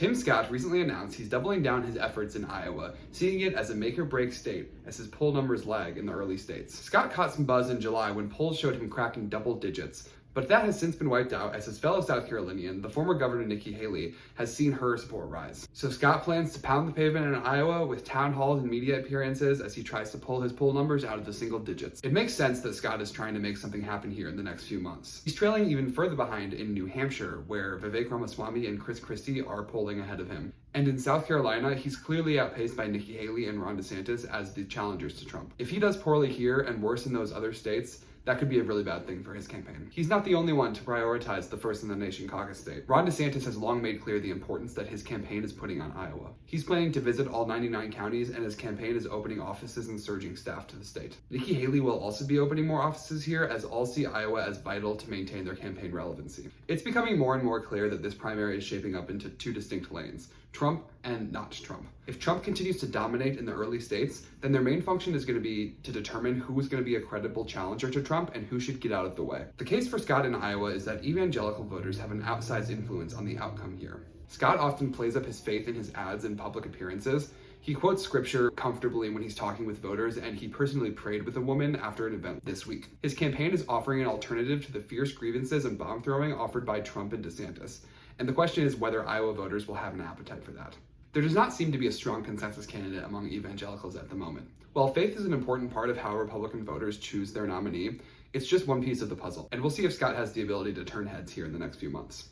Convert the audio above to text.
Tim Scott recently announced he's doubling down his efforts in Iowa, seeing it as a make-or-break state as his poll numbers lag in the early states. Scott caught some buzz in July when polls showed him cracking double digits, but that has since been wiped out as his fellow South Carolinian, the former Governor Nikki Haley, has seen her support rise. So Scott plans to pound the pavement in Iowa with town halls and media appearances as he tries to pull his poll numbers out of the single digits. It makes sense that Scott is trying to make something happen here in the next few months. He's trailing even further behind in New Hampshire, where Vivek Ramaswamy and Chris Christie are polling ahead of him. And in South Carolina, he's clearly outpaced by Nikki Haley and Ron DeSantis as the challengers to Trump. If he does poorly here and worse in those other states, that could be a really bad thing for his campaign. He's not the only one to prioritize the first in the nation caucus state. Ron DeSantis has long made clear the importance that his campaign is putting on Iowa. He's planning to visit all 99 counties, and his campaign is opening offices and surging staff to the state. Nikki Haley will also be opening more offices here, as all see Iowa as vital to maintain their campaign relevancy. It's becoming more and more clear that this primary is shaping up into two distinct lanes: Trump and not Trump. If Trump continues to dominate in the early states, then their main function is going to be to determine who is going to be a credible challenger to Trump and who should get out of the way. The case for Scott in Iowa is that evangelical voters have an outsized influence on the outcome here. Scott often plays up his faith in his ads and public appearances. He quotes scripture comfortably when he's talking with voters, and he personally prayed with a woman after an event this week. His campaign is offering an alternative to the fierce grievances and bomb throwing offered by Trump and DeSantis. And the question is whether Iowa voters will have an appetite for that. There does not seem to be a strong consensus candidate among evangelicals at the moment. While faith is an important part of how Republican voters choose their nominee, it's just one piece of the puzzle, and we'll see if Scott has the ability to turn heads here in the next few months.